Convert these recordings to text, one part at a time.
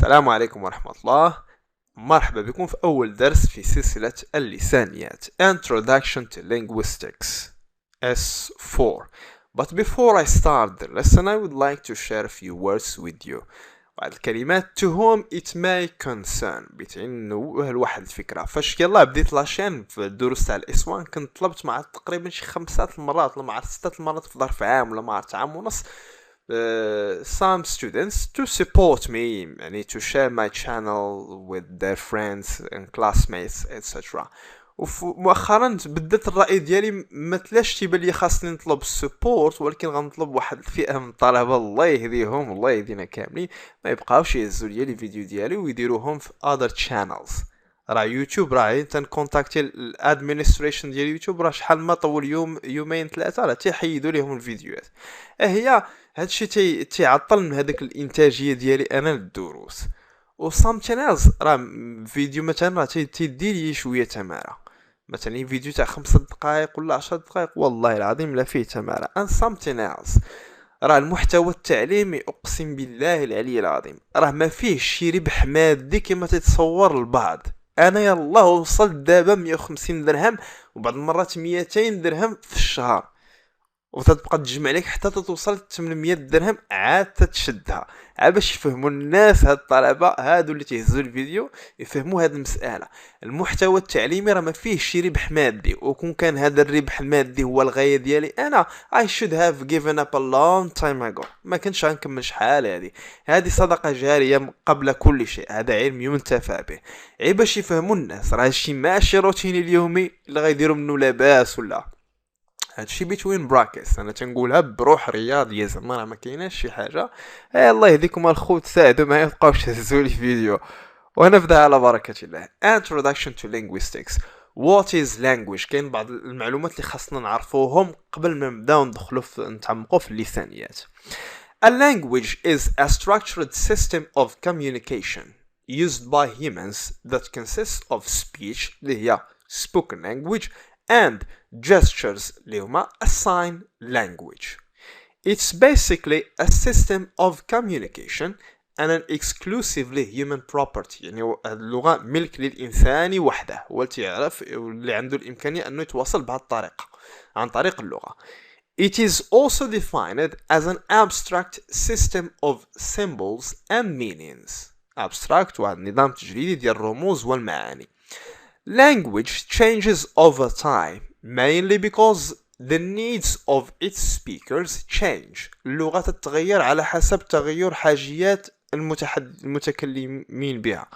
السلام عليكم ورحمة الله. مرحبا بكم في أول درس في سلسلة اللسانيات Introduction to Linguistics S4. But before I start the lesson I would like to share a few words with you. بعض الكلمات to whom it may concern بتعنوه الواحد الفكرة. فاش يلا بديت لاشين في الدروس تاع الإسوان كنت طلبت مع تقريبا شي 5 المرات ولا مع 6 المرات في ظرف عام ولا مع عام ونص some students to support me يعني to share my channel with their friends and classmates etc. ومؤخرا بدت الرأي ديالي ما تلاش تيبان لي خاصني نطلب السبورت، ولكن غنطلب واحد الفئة من الطلبة الله يهديهم الله يهدينا كاملين ما يبقاوش يهزوا لي الفيديو ديالي ويديروهم في other channels. راه يوتيوب راه تنكونتاكتي الادمينستريشن ديال يوتيوب راه شحال ما طول يومين 3 راه تيحيدوا ليهم الفيديوهات. هي هادشي تيعطل من هذاك الانتاجيه ديالي انا للدروس. و sometimes راه فيديو مثلا راه تيدي لي شويه تماره، مثلا فيديو تاع 5 دقائق ولا 10 دقائق والله العظيم لا فيه تماره. and sometimes راه المحتوى التعليمي اقسم بالله العلي العظيم راه ما فيه شي ربح مادي كما تتصور البعض. انا يلا وصلت دابا 150 درهم وبعض المرات 200 درهم في الشهر، وتتبقى تجمع لك حتى توصل 800 درهم عاد تتشدها باش يفهموا الناس هاد الطلبه هادو اللي تيهزوا الفيديو يفهموا هاد المساله. المحتوى التعليمي راه ما فيه شي ربح مادي، وكون كان هذا الربح المادي هو الغايه ديالي انا I should have given up a long time ago. ما كنتش غنكمل شحال هذه صدقه جاريه قبل كل شيء، هذا علم ينتفع به باش يفهموا الناس. راه هادشي ماشي روتيني اليومي اللي غيديروا منه لاباس ولا هادشي بيتوين براكتس. انا تنقولها بروح رياضيه زعما راه ما كايناش شي حاجه. الله يهديكم الخوت ساعدوا معايا متبقاوش تهزوا لي فيديو ونبدا على بركه الله. Introduction to Linguistics. What is language؟ كاين بعض المعلومات اللي خاصنا نعرفوهم قبل ما نبداو نتعمقوا في اللسانيات. A language is a structured system of communication used by humans that consists of speech اللي هي spoken language and gestures اللي هما a sign language. It's basically a system of communication and an exclusively human property. يعني اللغة ملك للإنسان وحده، هو اللي يعرف واللي عنده الإمكانية أنه يتواصل بهذه الطريقة عن طريق اللغة. It is also defined as an abstract system of symbols and meanings. abstract واحد نظام تجريدي ديال الرموز والمعاني. Language changes over time mainly because the needs of its speakers change. اللغة تتغير على حسب تغير حاجيات المتكلمين بها.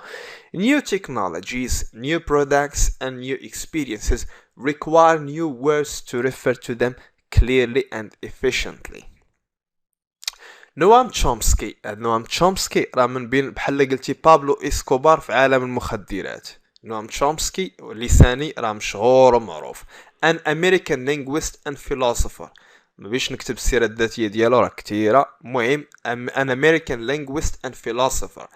New technologies, new products and new experiences require new words to refer to them clearly and efficiently. نوام تشومسكي راه من بين بحال قلتي بابلو إسكوبار في عالم المخدرات. نوام تشومسكي لساني راه مشهور ومعروف. An American linguist and philosopher. ما بيش نكتب السيرة الذاتية ديالو راه كتيرة. مهم an American linguist and philosopher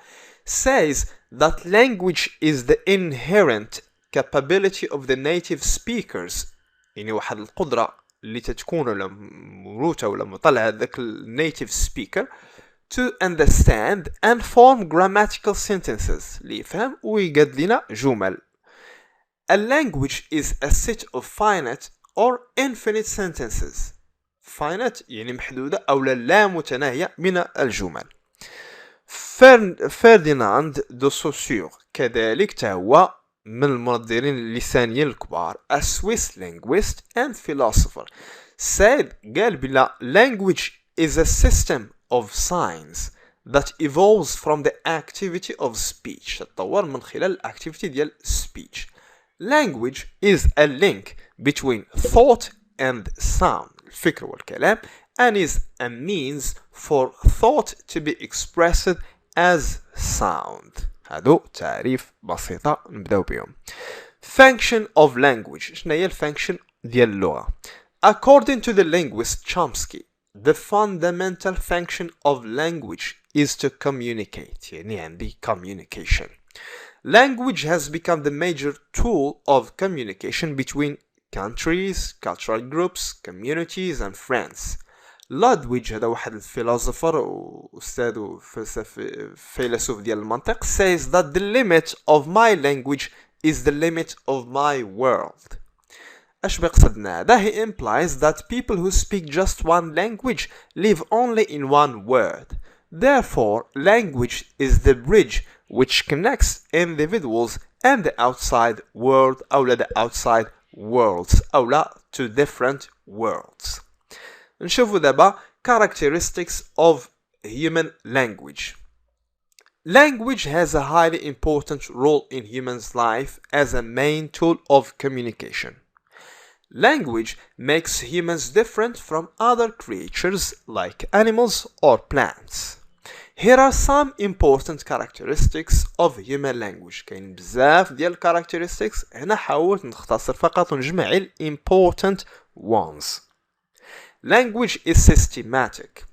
says that language is the inherent capability of the native speakers. يعني واحد القدرة اللي تتكون ولا موروثة ولا مطلعة ذاك native speaker to understand and form grammatical sentences اللي يفهم ويقاد لنا جمل. A language is a set of finite or infinite sentences. finite يعني محدودة أو لا متناهية من الجمل. فرديناند دو سوسيور كذلك تهو من المنظرين اللسانيين الكبار a Swiss linguist and philosopher said قال بلا language is a system of signs that evolves from the activity of speech. تطور من خلال activity ديال speech. Language is a link between thought and sound الفكر والكلام and is a means for thought to be expressed as sound. هادو تعريف بسيطة نبداو بهم. Function of language. شنو هي الفانكشن ديال اللغة؟ According to the linguist Chomsky, the fundamental function of language is to communicate. يعني عندي communication. Language has become the major tool of communication between countries, cultural groups, communities and friends. لودويج هذا واحد الفيلسوفر واستاذ فيلسوف ديال المنطق says that the limit of my language is the limit of my world. اش بيقصدنا هذا؟ he implies that people who speak just one language live only in one world. Therefore, language is the bridge which connects individuals and the outside world أو the outside worlds أو لا to different worlds. نشوفوا دابا characteristics of human language. Language has a highly important role in humans' life as a main tool of communication. Language makes humans different from other creatures like animals or plants. Here are some important characteristics of human language. كاين بزاف ديال characteristics، هنا حاولت نختصر فقط ونجمع ال important ones. Language is systematic.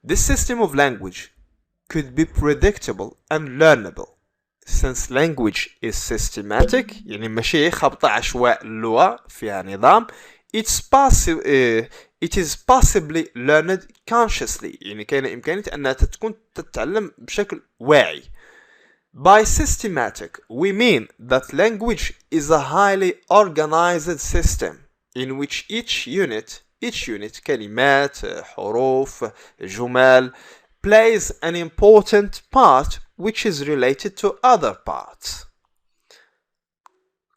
This system of language could be predictable and learnable. Since language is systematic يعني ماشي خبطة عشواء اللغة فيها نظام it is possibly learned consciously يعني كاين إمكانية أنها تكون تتعلم بشكل واعي. By systematic we mean that language is a highly organized system in which each unit كلمات حروف جمل plays an important part which is related to other parts.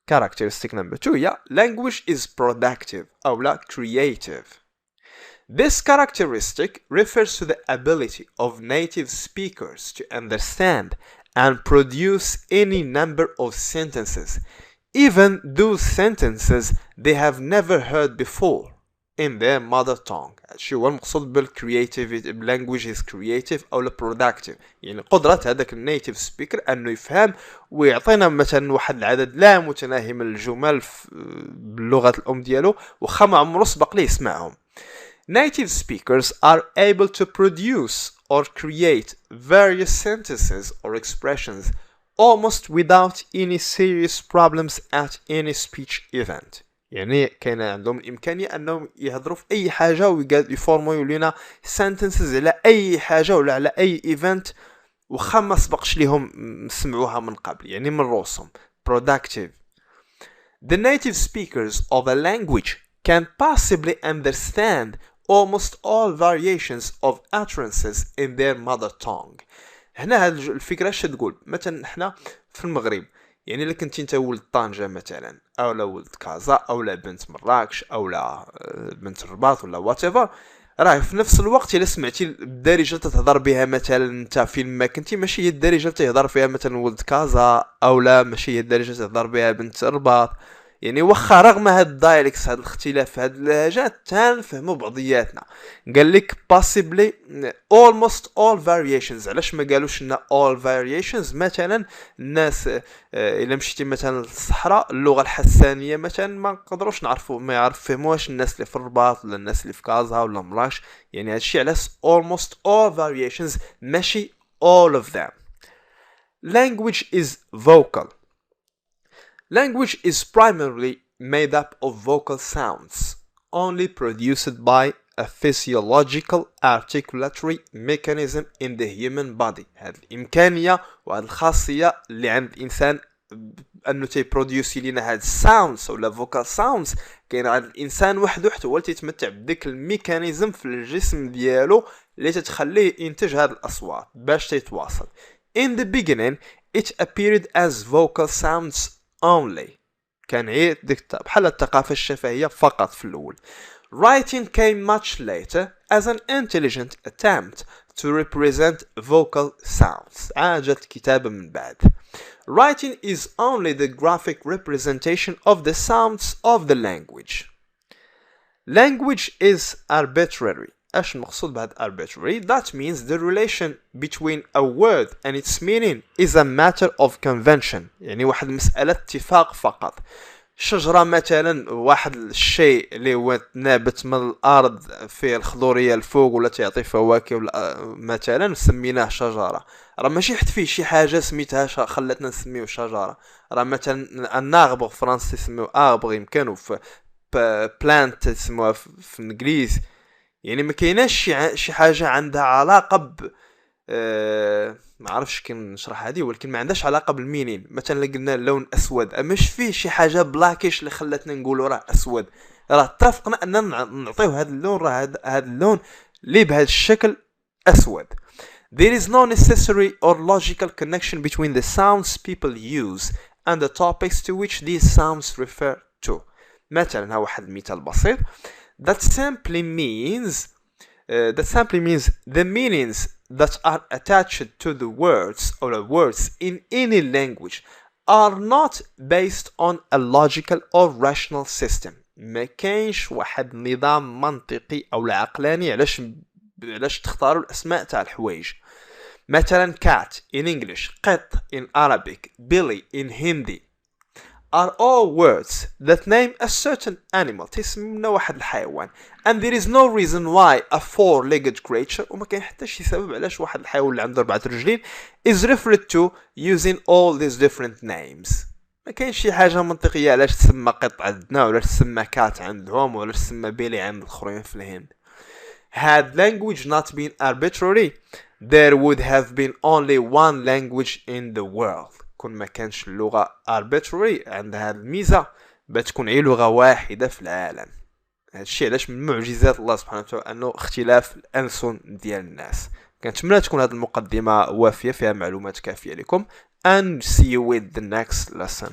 Characteristic number 2 هي language is productive أو لا creative. This characteristic refers to the ability of native speakers to understand and produce any number of sentences, even those sentences they have never heard before, in their mother tongue. شو هو المقصود بالcreativity language is creative أو productive؟ يعني قدرة هذاك النيتيف سبيكر أنه يفهم ويعطينا مثلا واحد العدد لا متناهي من الجمل باللغة الأم ديالو وخا ما عمرو سبق ليه يسمعهم. Native speakers are able to produce or create various sentences or expressions almost without any serious problems at any speech event. يعني كاين عندهم الإمكانية أنهم يهضروا في أي حاجة ويفورموا لنا sentences على أي حاجة ولا على أي event وخا ما سبقش ليهم سمعوها من قبل يعني من روسهم. Productive. The native speakers of a language can possibly understand almost all variations of utterances in their mother tongue. هنا هاد الفكرة اش تقول؟ مثلا احنا في المغرب يعني إلا كنتي انت ولد طنجة مثلا او لا ولد كازا او لا بنت مراكش او لا بنت الرباط ولا whatever، راه في نفس الوقت الا سمعتي الدارجة تهضر بها مثلا انت فين ما كنتي ماشي هي الدارجة تهضر فيها مثلا ولد كازا او لا ماشي هي الدارجة تهضر بها بنت الرباط. يعني واخا رغم هاد الدايلكس هاد الاختلاف هاد اللهجات تنفهموا بعضياتنا. قال لك possibly almost all variations. علاش ما قالوش لنا all variations؟ مثلا الناس الا مشيتي مثلا للصحراء اللغه الحسانيه مثلا ما نقدروش نعرفوا ما يفهموهاش الناس اللي في الرباط ولا الناس اللي في كازا ولا مراكش. يعني هادشي علاش almost all variations ماشي all of them. Language is vocal. Language is primarily made up of vocal sounds, only produced by a physiological articulatory mechanism in the human body. هذه الإمكانية وهذه الخاصية اللي عند الإنسان أنه تيبروديوسي لنا هاد sounds ولا vocal sounds كاين عند الإنسان وحده هو اللي تيتمتع بديك الميكانيزم في الجسم ديالو اللي تتخليه ينتج هاد الأصوات باش تيتواصل. In the beginning, it appeared as vocal sounds only. كان هي ديك بحال الثقافة الشفهية فقط في الأول. Writing came much later as an intelligent attempt to represent vocal sounds. جات الكتابة من بعد. Writing is only the graphic representation of the sounds of the language. Language is arbitrary. ايش المقصود بهذا arbitrary؟ That means the relation between a word and its meaning is a matter of convention. يعني واحد مسألة اتفاق فقط. شجرة مثلا واحد الشيء اللي هو نابت من الأرض فيه الخضورية الفوق ولا تعطي فواكه مثلا سميناه شجرة. راه ماشي حيت فيه شي حاجة سميتها خلتنا نسميه شجرة. راه مثلا الناغبغ فرنسي يسميوه أغبغ يمكن في بلانت يسموها في الإنجليز. يعني ما كايناش شي حاجه عندها علاقه ب ما عرفش كي نشرح هذه، ولكن ما عندهاش علاقه بالمينين. مثلا قلنا اللون اسود، مش فيه شي حاجه بلاكيش اللي خلاتنا نقولوا راه اسود، راه اتفقنا اننا نعطيوه هذا اللون، راه هذا اللون اللي بهذا الشكل اسود. There is no necessary or logical connection between the sounds people use and the topics to which these sounds refer to. مثلا ها واحد المثال بسيط. That simply means the meanings that are attached to the words or the words in any language are not based on a logical or rational system. ما كاينش واحد نظام منطقي او عقلاني علاش تختاروا الاسماء تاع الحوايج. مثلا cat in English, قط in Arabic, Billy in Hindi are all words that name a certain animal. تسمى واحد الحيوان. And there is no reason why a four-legged creature وما كاين حتى شي سبب علاش واحد الحيوان اللي عنده 4 رجلين is referred to using all these different names. ما كاينش شي حاجه منطقيه علاش تسمى قط عندنا ولا تسمى كات عندهم ولا تسمى بيلي عند الاخرين في الهند. Had language not been arbitrary, there would have been only one language in the world. كون ما كانش اللغة arbitrary عندها هذه الميزة بتكون هي لغة واحدة في العالم. هذا الشيء علاش من معجزات الله سبحانه وتعالى أنه اختلاف الألسن ديال الناس. كنتمنى تكون هذه المقدمة وافية فيها معلومات كافية لكم. And see you with the next lesson.